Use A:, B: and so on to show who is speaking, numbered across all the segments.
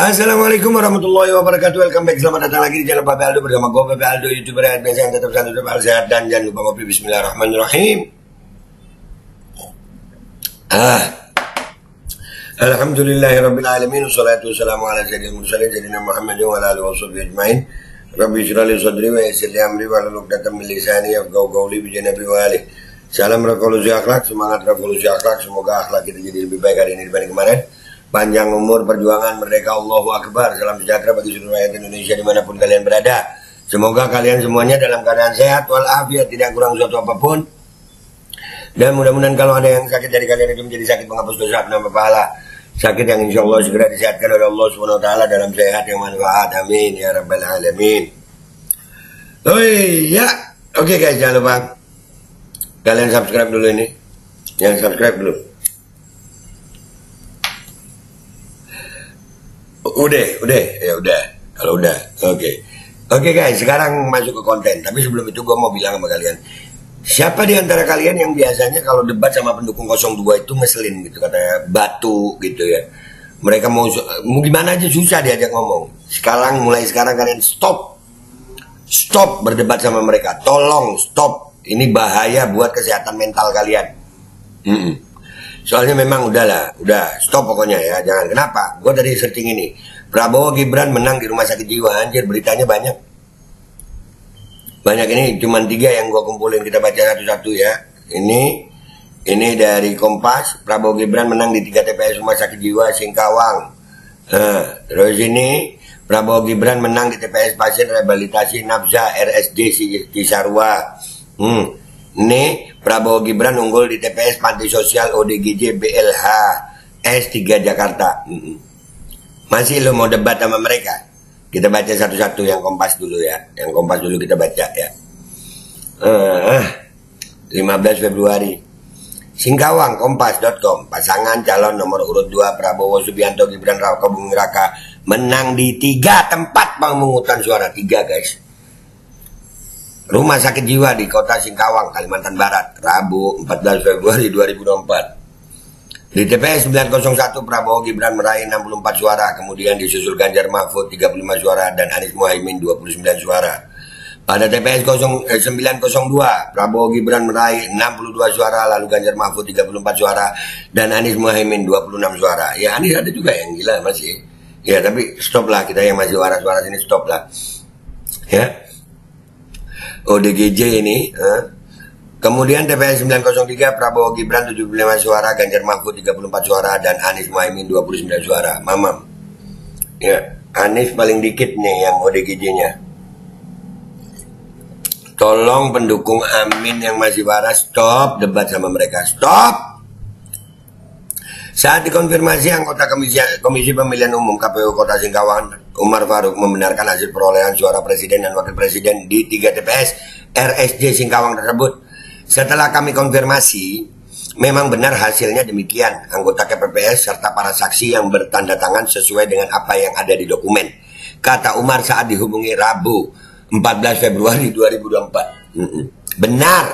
A: Assalamualaikum warahmatullahi wabarakatuh. Welcome back, selamat datang lagi di channel Pape Aldo bersama gue Pape Aldo, youtuber yang biasa yang tetap sehat dan jangan lupa ngopi. Bismillahirrahmanirrahim. Alhamdulillahirrabbilalamin. Wassalatu wassalamu ala sayyidil mursalin sayyidina Muhammadin wa ala alihi washabihi ajmain. Rabbi shrah li sadri wa yassir li amri wahlul 'uqdatam min lisani yafqahu qawli bi janabi wa alihi. Salam revolusi akhlak, semangat revolusi akhlak. Semoga akhlak kita jadi lebih baik hari ini dibanding kemarin. Panjang umur, perjuangan, merdeka, Allahu Akbar. Salam sejahtera bagi seluruh rakyat Indonesia dimanapun kalian berada. Semoga kalian semuanya dalam keadaan sehat walafiat, tidak kurang suatu apapun. Dan mudah-mudahan kalau ada yang sakit dari kalian itu menjadi sakit penghapus dosa, penambah pahala. Sakit yang insya Allah segera disehatkan oleh Allah SWT dalam sehat yang manfaat. Amin ya rabbal alamin. Oh iya, oke guys, jangan lupa kalian subscribe dulu ini. Yang subscribe dulu. Udah. Kalau udah, oke guys, sekarang masuk ke konten. Tapi sebelum itu gue mau bilang sama kalian, siapa di antara kalian yang biasanya kalau debat sama pendukung 02 itu ngeselin gitu, katanya batu gitu ya. Mereka mau gimana aja susah diajak ngomong. Mulai sekarang kalian stop berdebat sama mereka. Tolong stop. Ini bahaya buat kesehatan mental kalian. Soalnya memang udah stop pokoknya ya, jangan. Kenapa? Gue dari searching ini, Prabowo Gibran menang di rumah sakit jiwa, anjir beritanya banyak. Banyak, ini cuma 3 yang gue kumpulin, kita baca satu-satu ya. Ini dari Kompas, Prabowo Gibran menang di 3 TPS rumah sakit jiwa Singkawang. Terus ini Prabowo Gibran menang di TPS pasien rehabilitasi Nabza RSD Cisarua. Ini Prabowo Gibran unggul di TPS Panti Sosial ODGJ BLH S3 Jakarta. Masih lo mau debat sama mereka? Kita baca satu-satu yang Kompas dulu ya. Yang Kompas dulu kita baca ya. 15 Februari. Singkawang, kompas.com. Pasangan calon nomor urut 2 Prabowo Subianto Gibran Raka Buming Raka menang di 3 tempat pemungutan suara. 3 guys. Rumah sakit jiwa di kota Singkawang, Kalimantan Barat, Rabu 14 Februari 2024. Di TPS 901 Prabowo Gibran meraih 64 suara, kemudian disusul Ganjar Mahfud 35 suara dan Anies Muhaimin 29 suara. Pada TPS 902 Prabowo Gibran meraih 62 suara, lalu Ganjar Mahfud 34 suara dan Anies Muhaimin 26 suara. Ya Anies ada juga yang gila masih. Ya tapi stop lah, kita yang masih waras-waras ini stop lah. Ya. ODGJ ini. Kemudian TPS 903 Prabowo Gibran 75 suara, Ganjar Mahfud 34 suara dan Anies Muhaimin 29 suara. Mamam. Ya, Anies paling dikit nih yang ODGJ-nya. Tolong pendukung Amin yang masih waras stop debat sama mereka. Stop. Saat dikonfirmasi anggota Komisi Pemilihan Umum KPU Kota Singkawang, Umar Faruk membenarkan hasil perolehan suara Presiden dan Wakil Presiden di 3 TPS RSJ Singkawang tersebut. Setelah kami konfirmasi, memang benar hasilnya demikian. Anggota KPPS serta para saksi yang bertanda tangan sesuai dengan apa yang ada di dokumen, kata Umar saat dihubungi Rabu 14 Februari 2024. Benar.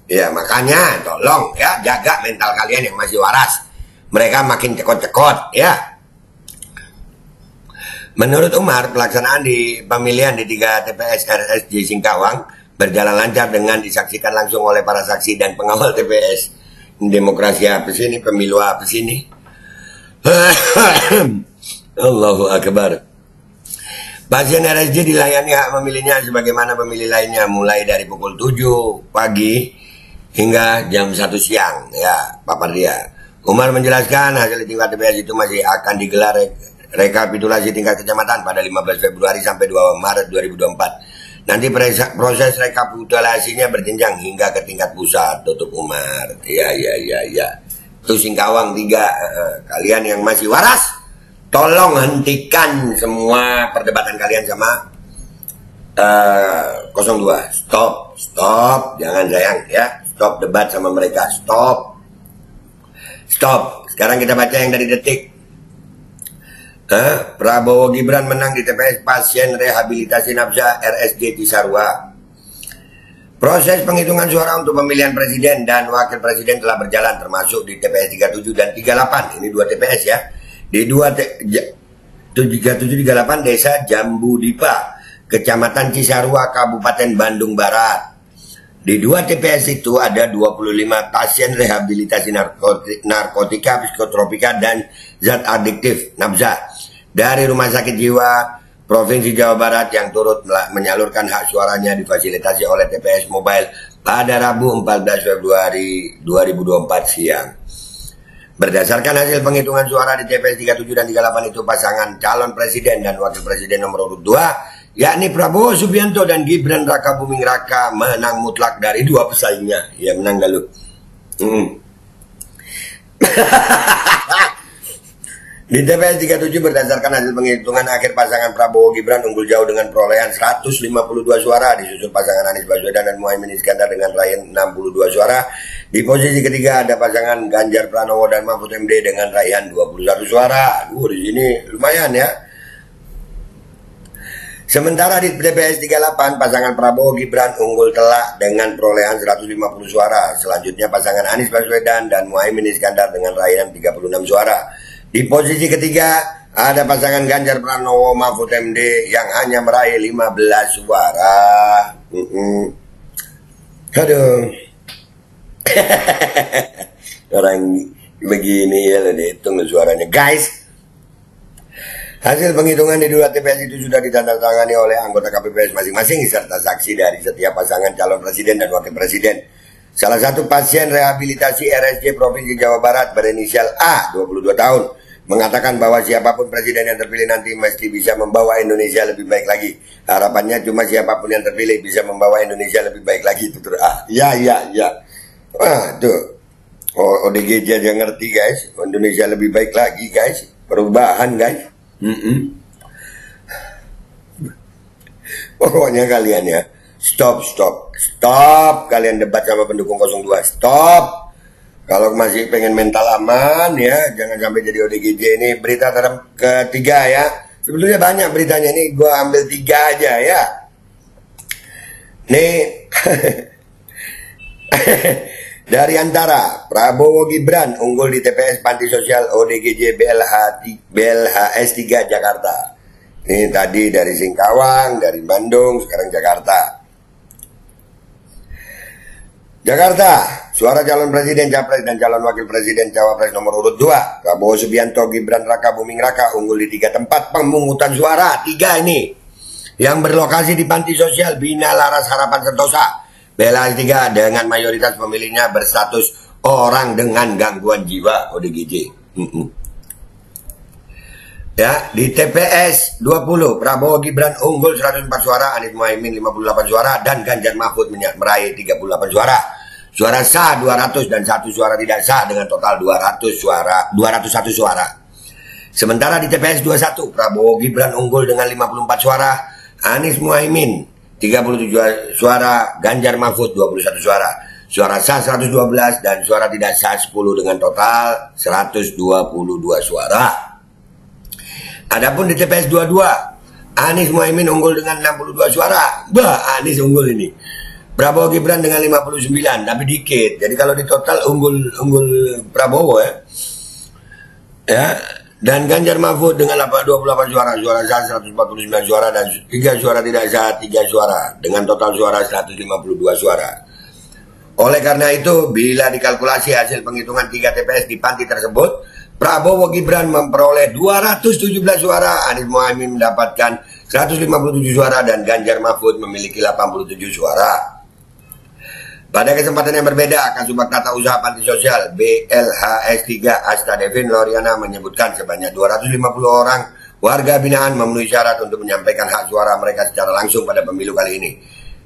A: Ya makanya tolong ya jaga mental kalian yang masih waras. Mereka makin cekot-cekot ya. Menurut Umar, pelaksanaan di pemilihan di 3 TPS RSJ Singkawang berjalan lancar dengan disaksikan langsung oleh para saksi dan pengawal TPS. Demokrasi apa sih ini? Pemilu apa sih ini? Allahu Akbar. Pasien RSJ dilayani hak memilihnya sebagaimana pemilih lainnya mulai dari pukul 7 pagi hingga jam 1 siang. Ya, papar dia. Umar menjelaskan hasil tingkat TPS itu masih akan digelar rekapitulasi tingkat kecamatan pada 15 Februari sampai 2 Maret 2024. Nanti proses rekapitulasinya berjenjang hingga ke tingkat pusat, tutup Umar. Ya. Itu Singkawang 3. Kalian yang masih waras, tolong hentikan semua perdebatan kalian sama 02. Stop. Jangan sayang ya. Stop debat sama mereka. Stop. Sekarang kita baca yang dari Detik. Prabowo Gibran menang di TPS pasien rehabilitasi Nabza RSD Cisarua. Proses penghitungan suara untuk pemilihan presiden dan wakil presiden telah berjalan termasuk di TPS 37 dan 38. Ini 2 TPS ya. Di 3738 Desa Jambu Dipa, Kecamatan Cisarua, Kabupaten Bandung Barat. Di 2 TPS itu ada 25 pasien rehabilitasi narkotika, psikotropika, dan zat adiktif (nafza) dari Rumah Sakit Jiwa Provinsi Jawa Barat yang turut menyalurkan hak suaranya difasilitasi oleh TPS Mobile pada Rabu 14 Februari 2024 siang. Berdasarkan hasil penghitungan suara di TPS 37 dan 38 itu, pasangan calon presiden dan wakil presiden nomor urut 2, yakni Prabowo Subianto dan Gibran Raka Buming Raka, menang mutlak dari 2 pesaingnya. Ya, menang gak lu? Di TPS 37 berdasarkan hasil penghitungan akhir, pasangan Prabowo Gibran unggul jauh dengan perolehan 152 suara, disusul pasangan Anies Baswedan dan Muhaimin Iskandar dengan raihan 62 suara. Di posisi ketiga ada pasangan Ganjar Pranowo dan Mahfud MD dengan raihan 21 suara. Di sini lumayan ya. Sementara di TPS 38 pasangan Prabowo Gibran unggul telak dengan perolehan 150 suara. Selanjutnya pasangan Anies Baswedan dan Muhaimin Iskandar dengan raihan 36 suara. Di posisi ketiga ada pasangan Ganjar Pranowo Mahfud MD yang hanya meraih 15 suara. Aduh. Orang begini ya, dihitung suaranya guys. Hasil penghitungan di 2 TPS itu sudah ditandatangani oleh anggota KPPS masing-masing serta saksi dari setiap pasangan calon presiden dan wakil presiden. Salah satu pasien rehabilitasi RSJ Provinsi Jawa Barat berinisial A, 22 tahun, mengatakan bahwa siapapun presiden yang terpilih nanti mesti bisa membawa Indonesia lebih baik lagi. Harapannya cuma siapapun yang terpilih bisa membawa Indonesia lebih baik lagi. Tutur A. Ya. Wah, tuh. ODGJ aja ngerti guys. Indonesia lebih baik lagi guys. Perubahan guys. Pokoknya kalian ya, stop kalian debat sama pendukung 02, stop. Kalau masih pengen mental aman ya, jangan sampai jadi ODGJ. Ini berita ketiga ya, sebetulnya banyak beritanya, ini gue ambil 3 aja ya. Nih dari antara Prabowo Gibran unggul di TPS Panti Sosial ODGJ BLHS 3 Jakarta. Ini tadi dari Singkawang, dari Bandung, sekarang Jakarta. Jakarta, suara calon presiden Capres dan calon wakil presiden Cawapres nomor urut 2, Prabowo Subianto, Gibran Raka Buming Raka unggul di 3 tempat pemungutan suara. 3 ini yang berlokasi di Panti Sosial Bina Laras Harapan Sentosa BLHS 3 dengan mayoritas pemilihnya berstatus orang dengan gangguan jiwa ODGJ. Ya, di TPS 20 Prabowo Gibran unggul 104 suara, Anies Muhaimin 58 suara, dan Ganjar Mahfud meraih 38 suara. Suara sah 200 dan 1 suara tidak sah dengan total 201 suara. Sementara di TPS 21 Prabowo Gibran unggul dengan 54 suara, Anies Muhaimin 37 suara, Ganjar Mahfud 21 suara. Suara sah 112 dan suara tidak sah 10 dengan total 122 suara. Adapun di TPS 22, Anies Muhaimin unggul dengan 62 suara. Anies unggul ini. Prabowo Gibran dengan 59, tapi dikit. Jadi kalau di total unggul Prabowo ya. Dan Ganjar Mahfud dengan 28 suara, suara sah 149 suara, dan 3 suara tidak sah 3 suara, dengan total suara 152 suara. Oleh karena itu, bila dikalkulasi hasil penghitungan 3 TPS di panti tersebut, Prabowo Gibran memperoleh 217 suara, Anies Muhaimin mendapatkan 157 suara, dan Ganjar Mahfud memiliki 87 suara. Pada kesempatan yang berbeda, Kasubag Tata Usaha Panti Sosial BLHS 3 Asta Devin Loriana menyebutkan sebanyak 250 orang warga binaan memenuhi syarat untuk menyampaikan hak suara mereka secara langsung pada pemilu kali ini.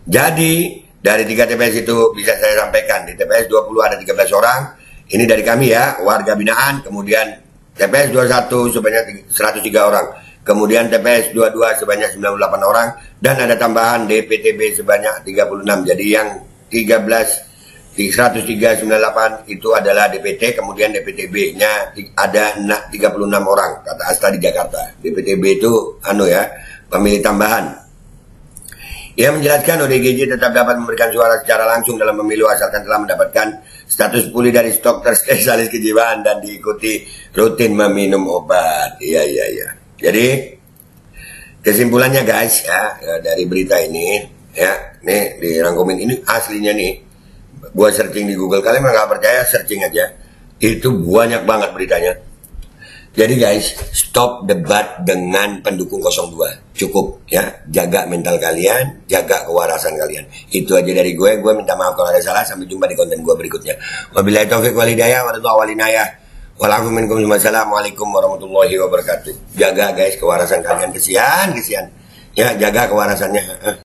A: Jadi, dari 3 TPS itu bisa saya sampaikan, di TPS 20 ada 13 orang, ini dari kami ya, warga binaan. Kemudian TPS 21 sebanyak 103 orang, kemudian TPS 22 sebanyak 98 orang, dan ada tambahan DPTB sebanyak 36. Jadi yang 10398 itu adalah DPT, kemudian DPTB-nya ada 36 orang, kata Asta di Jakarta. DPTB itu pemilih tambahan. Ia menjelaskan ODGJ tetap dapat memberikan suara secara langsung dalam pemilu asalkan telah mendapatkan status pulih dari dokter spesialis kejiwaan dan diikuti rutin meminum obat. Iya. Jadi kesimpulannya guys ya, dari berita ini ya, nih dirangkumin ini aslinya nih. Gua searching di Google, kalian nggak percaya searching aja. Itu banyak banget beritanya. Jadi guys, stop debat dengan pendukung 02. Cukup ya, jaga mental kalian, jaga kewarasan kalian. Itu aja dari gue minta maaf kalau ada salah. Sampai jumpa di konten gue berikutnya. Wabillahi taufiq wal hidayah, wassalamualaikum warahmatullahi wabarakatuh. Jaga guys kewarasan kalian, kesian. Ya, jaga kewarasannya.